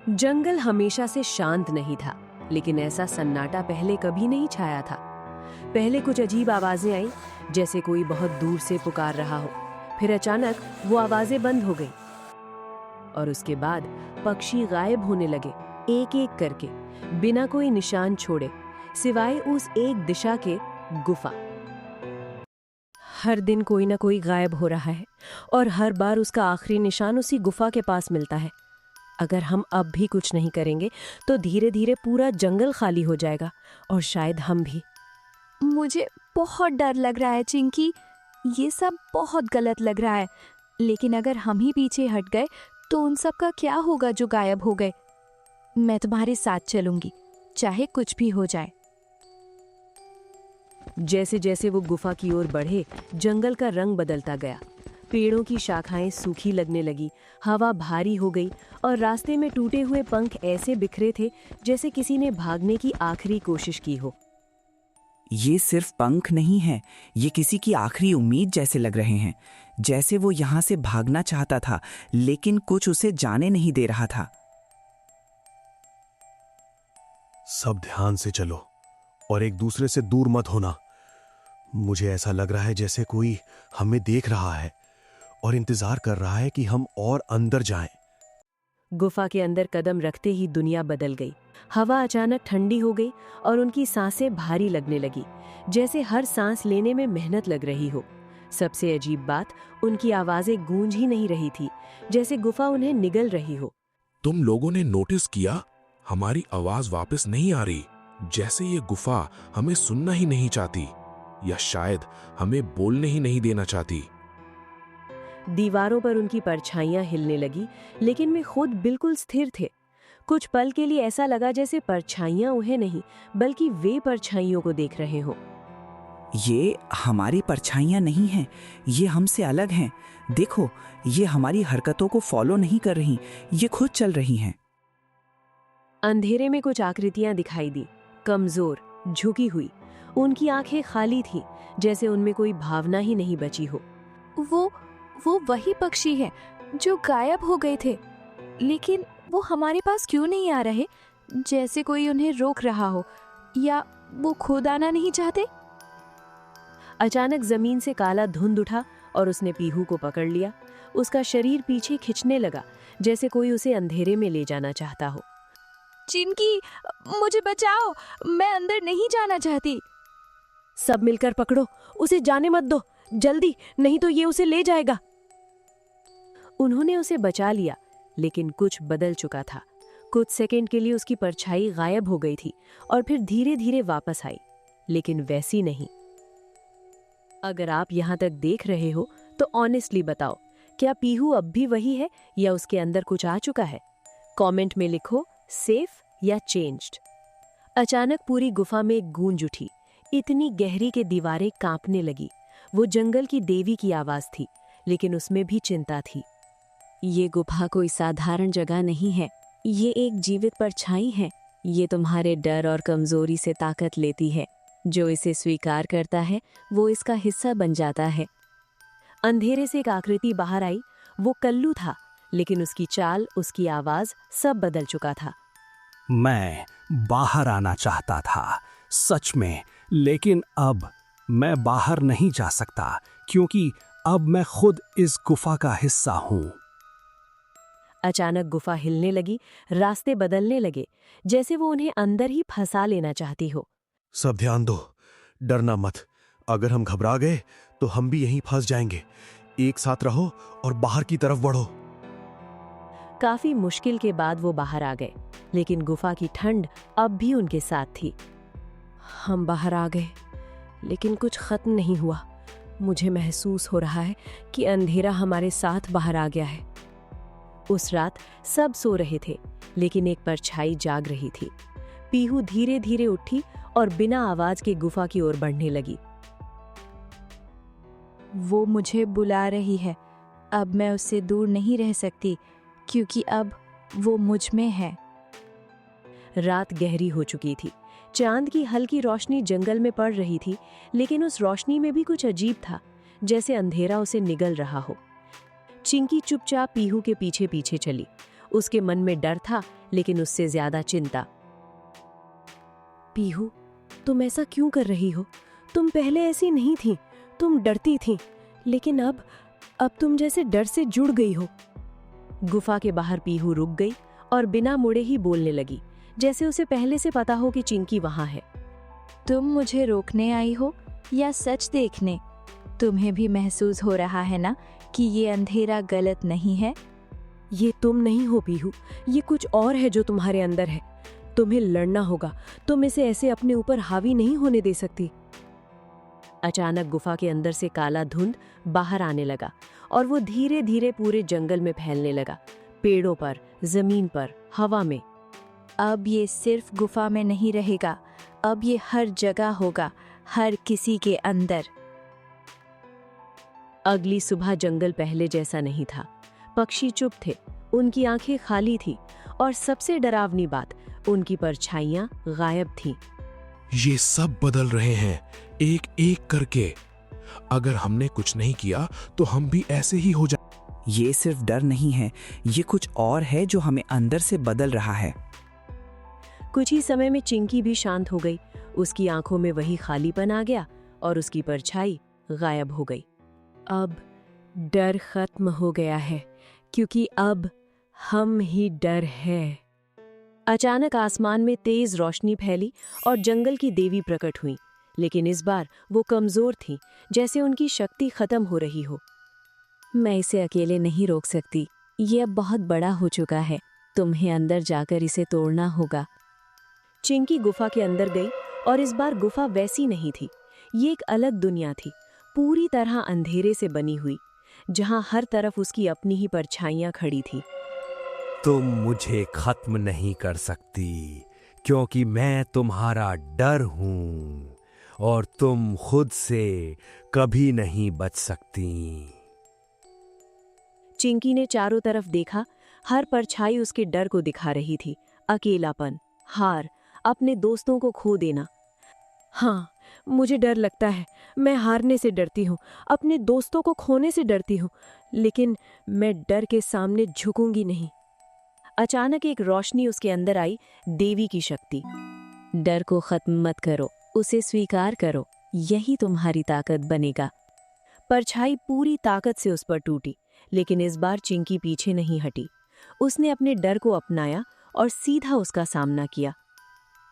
जंगल हमेशा से शांत नहीं था, लेकिन ऐसा सन्नाटा पहले कभी नहीं छाया था। पहले कुछ अजीब आवाजें आई, जैसे कोई बहुत दूर से पुकार रहा हो। फिर अचानक वो आवाजें बंद हो गई और उसके बाद पक्षी गायब होने लगे, एक एक करके, बिना कोई निशान छोड़े, सिवाय उस एक दिशा के, गुफा। हर दिन कोई ना कोई गायब हो रहा है और हर बार उसका आखिरी निशान उसी गुफा के पास मिलता है। अगर हम अब भी कुछ नहीं करेंगे तो धीरे धीरे पूरा जंगल खाली हो जाएगा और शायद हम भी। मुझे बहुत डर लग रहा है चिंकी, ये सब बहुत गलत लग रहा है। लेकिन अगर हम ही पीछे हट गए तो उन सब का क्या होगा जो गायब हो गए। मैं तुम्हारे साथ चलूंगी, चाहे कुछ भी हो जाए। जैसे जैसे वो गुफा की ओर बढ़े, जंगल का रंग बदलता गया। पेड़ों की शाखाएं सूखी लगने लगी, हवा भारी हो गई और रास्ते में टूटे हुए पंख ऐसे बिखरे थे जैसे किसी ने भागने की आखिरी कोशिश की हो। ये सिर्फ पंख नहीं है, ये किसी की आखिरी उम्मीद जैसे लग रहे हैं। जैसे वो यहाँ से भागना चाहता था, लेकिन कुछ उसे जाने नहीं दे रहा था। सब ध्यान से चलो और एक दूसरे से दूर मत होना। मुझे ऐसा लग रहा है जैसे कोई हमें देख रहा है और इंतजार कर रहा है कि हम और अंदर जाएं। गुफा के अंदर कदम रखते ही दुनिया बदल गई। हवा अचानक ठंडी हो गई और उनकी सांसें भारी लगने लगी, जैसे हर सांस लेने में मेहनत लग रही हो। सबसे अजीब बात, उनकी आवाजें गूंज ही नहीं रही थी, जैसे गुफा उन्हें निगल रही हो। तुम लोगों ने नोटिस किया, हमारी आवाज वापस नहीं आ रही, जैसे ये गुफा हमें सुनना ही नहीं चाहती, या शायद हमें बोलने ही नहीं देना चाहती। दीवारों पर उनकी परछाइयां हिलने लगी, लेकिन वे खुद बिल्कुल स्थिर थे। कुछ पल के लिए ऐसा लगा जैसे परछाइयां उन्हें नहीं, बल्कि वे परछाइयों को देख रहे हों। ये हमारी परछाइयां नहीं हैं, ये हमसे अलग हैं। देखो, ये हमारी हरकतों को फॉलो नहीं कर रही, ये खुद चल रही हैं। अंधेरे में कुछ आकृतियां दिखाई दी, कमजोर, झुकी हुई। उनकी आंखें खाली थीं, जैसे उनमें कोई भावना ही नहीं बची हो। वो वही पक्षी है जो गायब हो गए थे, लेकिन वो हमारे पास क्यों नहीं आ रहे? जैसे कोई उन्हें रोक रहा हो, या वो खुद आना नहीं चाहते। अचानक जमीन से काला धुंध उठा और उसने पीहू को पकड़ लिया। उसका शरीर पीछे खिंचने लगा, जैसे कोई उसे अंधेरे में ले जाना चाहता हो। चिंकी, मुझे बचाओ, मैं अंदर नहीं जाना चाहती। सब मिलकर पकड़ो, उसे जाने मत दो, जल्दी, नहीं तो ये उसे ले जाएगा। उन्होंने उसे बचा लिया, लेकिन कुछ बदल चुका था। कुछ सेकंड के लिए उसकी परछाई गायब हो गई थी और फिर धीरे धीरे वापस आई, लेकिन वैसी नहीं। अगर आप यहाँ तक देख रहे हो तो ऑनेस्टली बताओ, क्या पीहू अब भी वही है या उसके अंदर कुछ आ चुका है? कमेंट में लिखो सेफ या चेंज्ड। अचानक पूरी गुफा में एक गूंज उठी, इतनी गहरी कि दीवारें कांपने लगी। वो जंगल की देवी की आवाज थी, लेकिन उसमें भी चिंता थी। ये गुफा कोई साधारण जगह नहीं है, ये एक जीवित परछाई है। ये तुम्हारे डर और कमजोरी से ताकत लेती है। जो इसे स्वीकार करता है वो इसका हिस्सा बन जाता है। अंधेरे से एक आकृति बाहर आई। वो कल्लू था, लेकिन उसकी चाल, उसकी आवाज, सब बदल चुका था। मैं बाहर आना चाहता था, सच में, लेकिन अब मैं बाहर नहीं जा सकता, क्योंकि अब मैं खुद इस गुफा का हिस्सा हूं। अचानक गुफा हिलने लगी, रास्ते बदलने लगे, जैसे वो उन्हें अंदर ही फंसा लेना चाहती हो। सब ध्यान दो, डरना मत। अगर हम घबरा गए तो हम भी यहीं फंस जाएंगे। एक साथ रहो और बाहर की तरफ बढ़ो। काफी मुश्किल के बाद वो बाहर आ गए, लेकिन गुफा की ठंड अब भी उनके साथ थी। हम बाहर आ गए, लेकिन कुछ खत्म नहीं हुआ। मुझे महसूस हो रहा है कि अंधेरा हमारे साथ बाहर आ गया है। उस रात सब सो रहे थे, लेकिन एक परछाई जाग रही थी। पीहू धीरे धीरे उठी और बिना आवाज के गुफा की ओर बढ़ने लगी। वो मुझे बुला रही है। अब मैं उससे दूर नहीं रह सकती, क्योंकि अब वो मुझ में है। रात गहरी हो चुकी थी। चांद की हल्की रोशनी जंगल में पड़ रही थी, लेकिन उस रोशनी में भी कुछ अजीब था, जैसे अंधेरा उसे निगल रहा हो। चिंकी चुपचाप पीहू के पीछे पीछे चली। उसके मन में डर था, लेकिन उससे ज्यादा चिंता। पीहू, तुम ऐसा क्यों कर रही हो? तुम पहले ऐसी नहीं थी, तुम डरती थी, लेकिन अब तुम जैसे डर से जुड़ गई हो। गुफा के बाहर पीहू रुक गई और बिना मुड़े ही बोलने लगी, जैसे उसे पहले से पता हो कि चिंकी वहां है। तुम मुझे रोकने आई हो या सच देखने? तुम्हें भी महसूस हो रहा है ना कि ये अंधेरा गलत नहीं है? ये तुम नहीं हो पीहू, ये कुछ और है जो तुम्हारे अंदर है। तुम्हें लड़ना होगा, तुम इसे ऐसे अपने ऊपर हावी नहीं होने दे सकती। अचानक गुफा के अंदर से काला धुंध बाहर आने लगा और वो धीरे धीरे पूरे जंगल में फैलने लगा, पेड़ों पर, जमीन पर, हवा में। अब ये सिर्फ गुफा में नहीं रहेगा, अब ये हर जगह होगा, हर किसी के अंदर। अगली सुबह जंगल पहले जैसा नहीं था। पक्षी चुप थे, उनकी आंखें खाली थी और सबसे डरावनी बात, उनकी परछाइयां गायब थीं। ये सब बदल रहे हैं, एक एक करके। अगर हमने कुछ नहीं किया तो हम भी ऐसे ही हो जाए। ये सिर्फ डर नहीं है, ये कुछ और है जो हमें अंदर से बदल रहा है। कुछ ही समय में चिंकी भी शांत हो गई। उसकी आंखों में वही खालीपन आ गया और उसकी परछाई गायब हो गई। अब डर खत्म हो गया है, क्योंकि अब हम ही डर है। अचानक आसमान में तेज रोशनी फैली और जंगल की देवी प्रकट हुई, लेकिन इस बार वो कमजोर थीं, जैसे उनकी शक्ति खत्म हो रही हो। मैं इसे अकेले नहीं रोक सकती, ये अब बहुत बड़ा हो चुका है, तुम्हें अंदर जाकर इसे तोड़ना होगा। चिंकी गुफा के अंदर गई और इस बार गुफा वैसी नहीं थी। ये एक अलग दुनिया थी, पूरी तरह अंधेरे से बनी हुई, जहां हर तरफ उसकी अपनी ही परछाइयां खड़ी थी। तुम मुझे खत्म नहीं कर सकती, क्योंकि मैं तुम्हारा डर हूं और तुम खुद से कभी नहीं बच सकती। चिंकी ने चारों तरफ देखा, हर परछाई उसके डर को दिखा रही थी। अकेलापन, हार, अपने दोस्तों को खो देना। हाँ, मुझे डर लगता है, मैं हारने से डरती हूँ, अपने दोस्तों को खोने से डरती हूँ, लेकिन मैं डर के सामने झुकूंगी नहीं। अचानक एक रोशनी उसके अंदर आई, देवी की शक्ति। डर को खत्म मत करो, उसे स्वीकार करो, यही तुम्हारी ताकत बनेगा। परछाई पूरी ताकत से उस पर टूटी, लेकिन इस बार चिंकी पीछे नहीं हटी। उसने अपने डर को अपनाया और सीधा उसका सामना किया।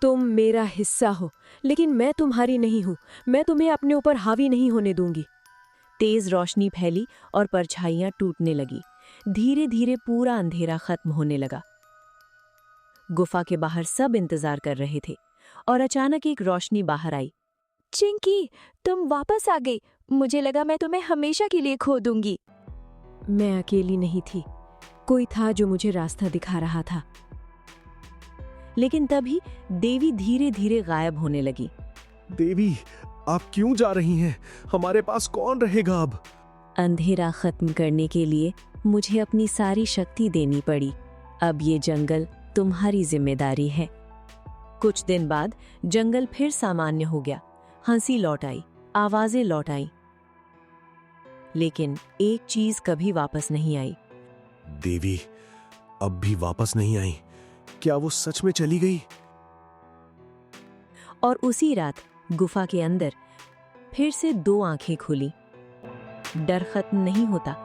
तुम मेरा हिस्सा हो, लेकिन मैं तुम्हारी नहीं हूं। मैं तुम्हें अपने ऊपर हावी नहीं होने दूंगी। तेज रोशनी फैली और परछाइयां टूटने लगी। धीरे धीरे पूरा अंधेरा खत्म होने लगा। गुफा के बाहर सब इंतजार कर रहे थे और अचानक एक रोशनी बाहर आई। चिंकी, तुम वापस आ गई। मुझे लगा मैं तुम्हें हमेशा के लिए खो दूंगी। मैं अकेली नहीं थी, कोई था जो मुझे रास्ता दिखा रहा था। लेकिन तभी देवी धीरे धीरे गायब होने लगी। देवी, आप क्यों जा रही हैं? हमारे पास कौन रहेगा अब? अंधेरा खत्म करने के लिए मुझे अपनी सारी शक्ति देनी पड़ी। अब ये जंगल तुम्हारी जिम्मेदारी है। कुछ दिन बाद जंगल फिर सामान्य हो गया। हंसी लौट आई, आवाजें लौट आई, लेकिन एक चीज कभी वापस नहीं आई। देवी अब भी वापस नहीं आई। क्या वो सच में चली गई? और उसी रात गुफा के अंदर फिर से 2 आंखें खुली। डर खत्म नहीं होता,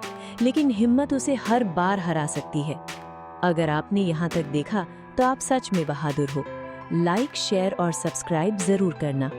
लेकिन हिम्मत उसे हर बार हरा सकती है। अगर आपने यहाँ तक देखा तो आप सच में बहादुर हो। लाइक, शेयर और सब्सक्राइब जरूर करना।